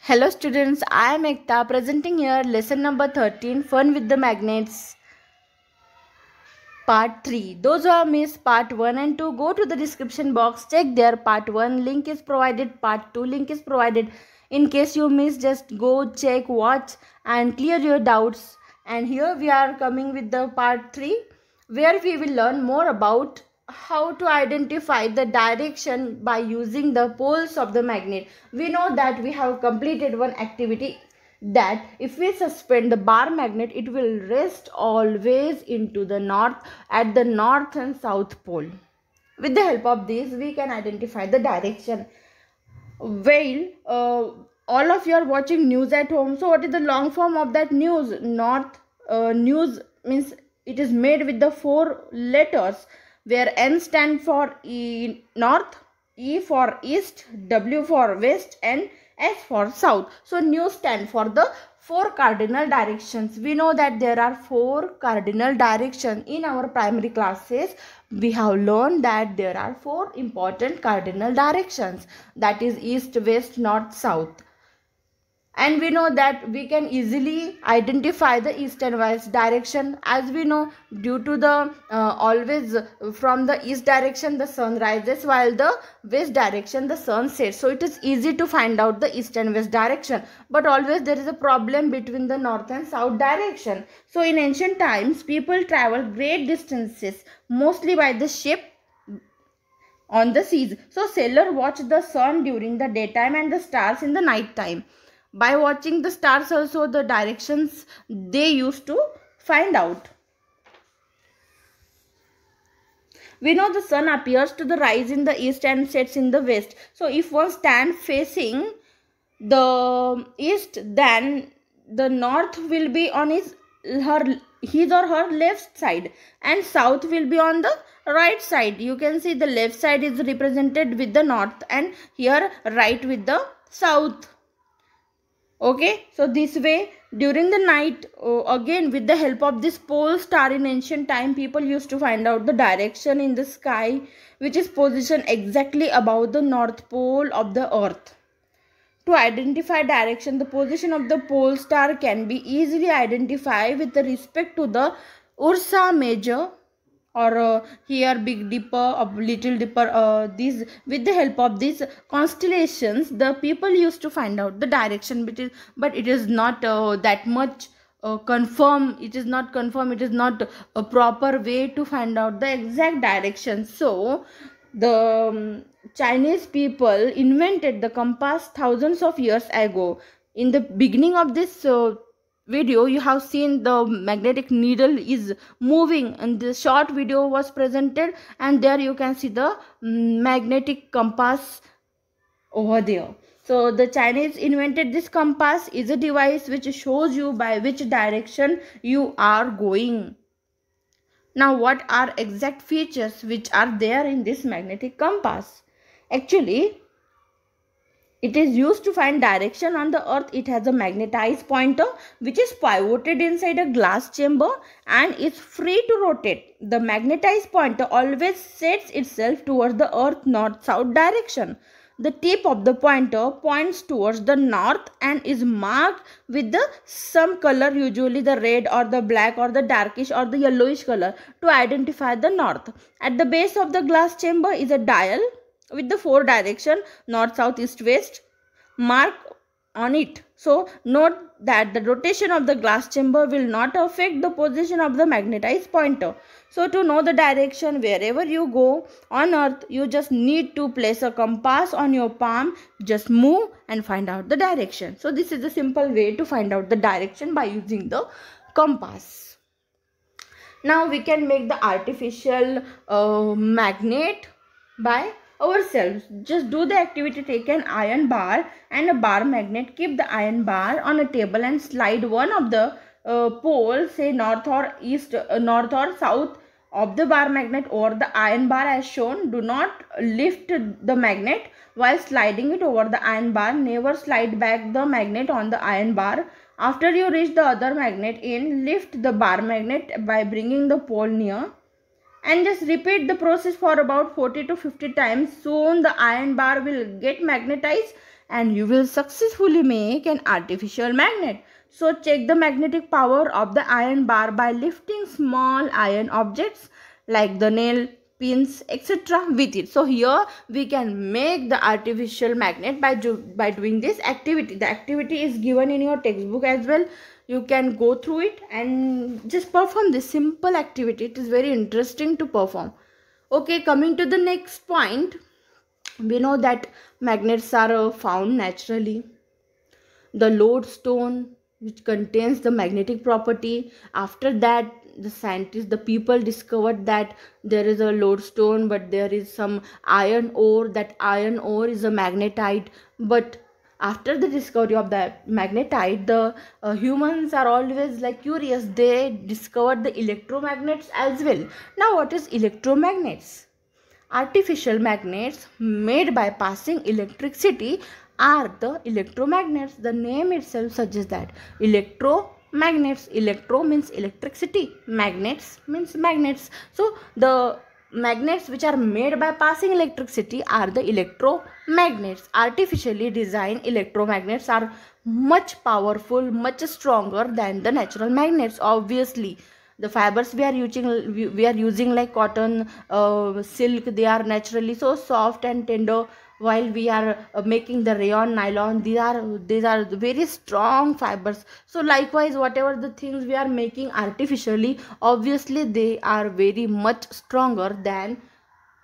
Hello students, I am Ekta presenting here lesson number 13 Fun with the Magnets part 3. Those who have missed part 1 and 2, go to the description box, check there. Part 1 link is provided, part 2 link is provided. In case you miss, just go check, watch and clear your doubts. And here we are coming with the part 3 where we will learn more about how to identify the direction by using the poles of the magnet. We know that we have completed one activity, that if we suspend the bar magnet, it will rest always into the north at the north and south pole. With the help of this, we can identify the direction. Well, all of you are watching news at home. So what is the long form of that news? News means it is made with the 4 letters, where N stand for north, E for east, W for west and S for south. So news stand for the 4 cardinal directions. We know that there are 4 cardinal directions. In our primary classes, we have learned that there are 4 important cardinal directions, that is east, west, north, south. And we know that we can easily identify the east and west direction, as we know, due to the always from the east direction the sun rises, while the west direction the sun sets. So it is easy to find out the east and west direction, but always there is a problem between the north and south direction. So in ancient times, people traveled great distances mostly by the ship on the seas. So sailors watched the sun during the daytime and the stars in the night time. By watching the stars also, the directions they used to find out. We know the sun appears to the rise in the east and sets in the west. So if one stands facing the east, then the north will be on his or her left side and south will be on the right side. You can see the left side is represented with the north and here right with the south. Okay, so this way during the night, again with the help of this pole star, in ancient time people used to find out the direction in the sky, which is positioned exactly above the north pole of the earth. To identify direction, the position of the pole star can be easily identified with respect to the Ursa Major, or here Big Dipper or Little Dipper. These, with the help of these constellations, the people used to find out the direction, but it is not that much confirm. It is not confirm. It is not a proper way to find out the exact direction. So the Chinese people invented the compass thousands of years ago. In the beginning of this video, you have seen the magnetic needle is moving, and the short video was presented, and there you can see the magnetic compass over there. So the Chinese invented this compass. Is a device which shows you by which direction you are going. Now what are exact features which are there in this magnetic compass? Actually, it is used to find direction on the earth. It has a magnetized pointer which is pivoted inside a glass chamber and is free to rotate. The magnetized pointer always sets itself towards the earth north-south direction. The tip of the pointer points towards the north and is marked with some color, usually the red or the black or the darkish or the yellowish color, to identify the north. At the base of the glass chamber is a dial with the 4 direction, north, south, east, west mark on it. So note that the rotation of the glass chamber will not affect the position of the magnetized pointer. So to know the direction wherever you go on earth, you just need to place a compass on your palm, just move and find out the direction. So this is a simple way to find out the direction by using the compass. Now we can make the artificial magnet by ourselves. Just do the activity. Take an iron bar and a bar magnet. Keep the iron bar on a table and slide one of the poles, say north or east, north or south of the bar magnet over the iron bar as shown. Do not lift the magnet while sliding it over the iron bar. Never slide back the magnet on the iron bar. After you reach the other magnet in, lift the bar magnet by bringing the pole near. And just repeat the process for about 40 to 50 times. Soon the iron bar will get magnetized and you will successfully make an artificial magnet. So check the magnetic power of the iron bar by lifting small iron objects like the nail, pins, etc. with it. So here we can make the artificial magnet by doing this activity. The activity is given in your textbook as well. You can go through it and just perform this simple activity. It is very interesting to perform. Okay, coming to the next point, we know that magnets are found naturally. The lodestone, which contains the magnetic property, after that the people discovered that there is a lodestone, but there is some iron ore. That iron ore is a magnetite. But after the discovery of that magnetite, the humans are always like curious. They discovered the electromagnets as well. Now what is electromagnets? Artificial magnets made by passing electricity are the electromagnets. The name itself suggests that. Electromagnets. Electro means electricity. Magnets means magnets. So the magnets which are made by passing electricity are the electromagnets. Artificially designed electromagnets are much powerful, much stronger than the natural magnets. Obviously, the fibers we are using like cotton, silk, they are naturally so soft and tender, while we are making the rayon, nylon, these are very strong fibers. So likewise, whatever the things we are making artificially, obviously they are very much stronger than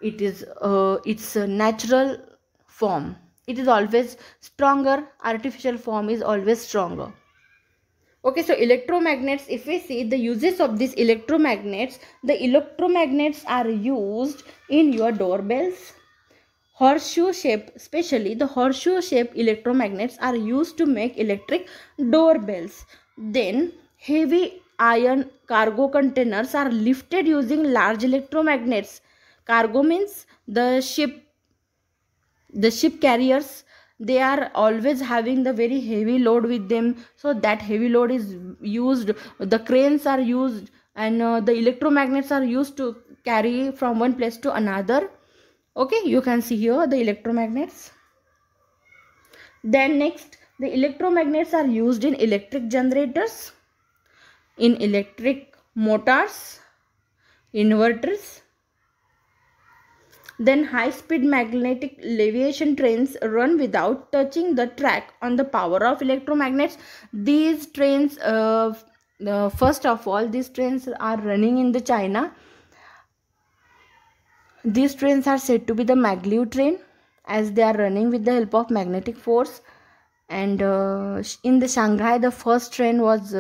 its natural form. It is always stronger. Artificial form is always stronger. Okay, so electromagnets, if we see the uses of these electromagnets, the electromagnets are used in your doorbells. Horseshoe shape, especially the horseshoe shape electromagnets are used to make electric doorbells. Then heavy iron cargo containers are lifted using large electromagnets. Cargo means the ship carriers, they are always having the very heavy load with them. So that heavy load is used, the cranes are used, and the electromagnets are used to carry from one place to another. Okay, you can see here the electromagnets. Then next, the electromagnets are used in electric generators, in electric motors, inverters. Then high-speed magnetic levitation trains run without touching the track on the power of electromagnets. These trains, first of all, these trains are running in the China. These trains are said to be the maglev train, as they are running with the help of magnetic force. And in the Shanghai, the first train was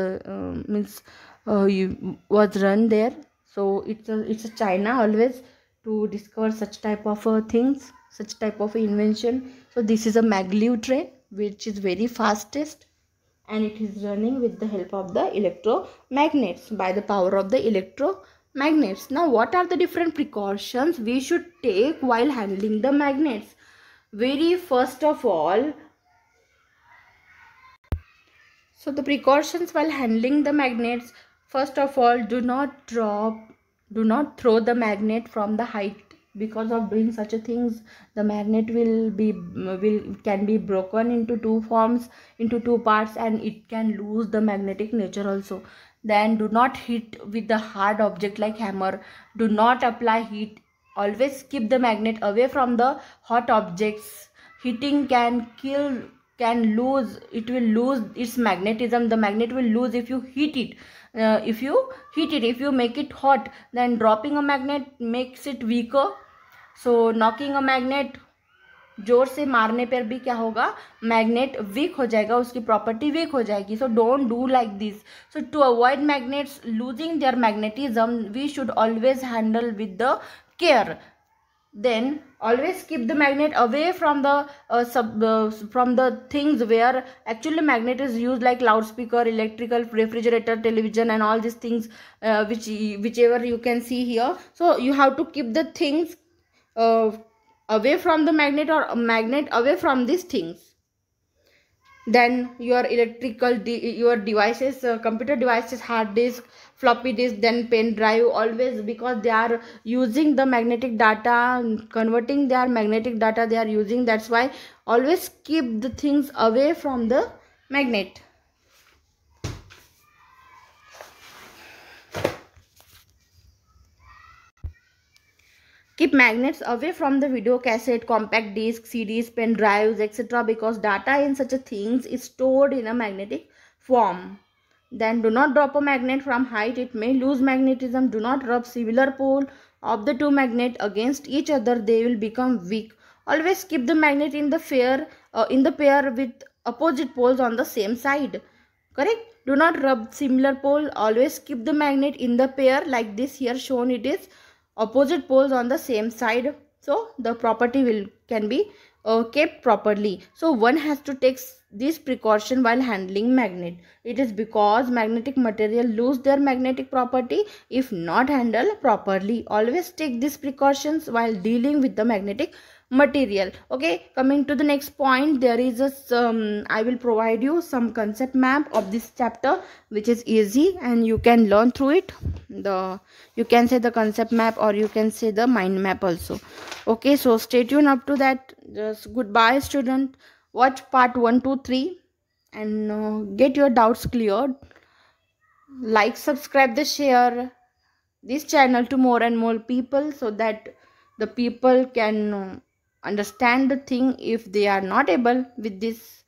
was run there. So it's a China always to discover such type of things, such type of invention. So this is a maglev train which is very fastest, and it is running with the help of the electromagnets, by the power of the electromagnets. Now what are the different precautions we should take while handling the magnets? Very first of all, so the precautions while handling the magnets, first of all, do not throw the magnet from the height. Because of doing such a things, the magnet can be broken into two forms, into two parts, and it can lose the magnetic nature also. Then do not hit with the hard object like hammer. Do not apply heat. Always keep the magnet away from the hot objects. Hitting can lose, it will lose its magnetism. The magnet will lose if you heat it. If you make it hot, then dropping a magnet makes it weaker. So knocking a magnet, जोर से मारने पर भी क्या होगा, magnet week हो जाएगा, उसकी प्रॉपर्टी वीक हो जाएगी. So don't do like this. So to avoid magnets losing their magnetism, we should always handle with the care. Then always keep the magnet away from the things where actually magnet is used, like loudspeaker, electrical, refrigerator, television, and all these things, whichever you can see here. So you have to keep the things away from the magnet, or a magnet away from these things. then your your devices, computer devices, hard disk, floppy disk, then pen drive, always, because they are using the magnetic data, converting their magnetic data they are using. That's why always keep the things away from the magnet. Keep magnets away from the video cassette, compact disc, CDs, pen drives, etc., because data in such a things is stored in a magnetic form. Then do not drop a magnet from height, it may lose magnetism. Do not rub similar pole of the two magnets against each other, they will become weak. Always keep the magnet in the pair with opposite poles on the same side. Correct? Do not rub similar pole. Always keep the magnet in the pair like this. Here shown it is opposite poles on the same side, so the property can be kept properly. So one has to take this precaution while handling magnet. It is because magnetic material lose their magnetic property if not handled properly. Always take these precautions while dealing with the magnetic material. Okay, coming to the next point, there is I will provide you some concept map of this chapter, which is easy and you can learn through it. You can say the concept map or you can say the mind map also. Okay, so stay tuned up to that. Just goodbye student, watch part 1 2 3 and get your doubts cleared. Like, subscribe, the share this channel to more and more people, so that the people can understand the thing. If they are not able with this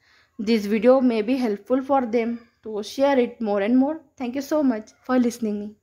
video may be helpful for them, to share it more and more. Thank you so much for listening me.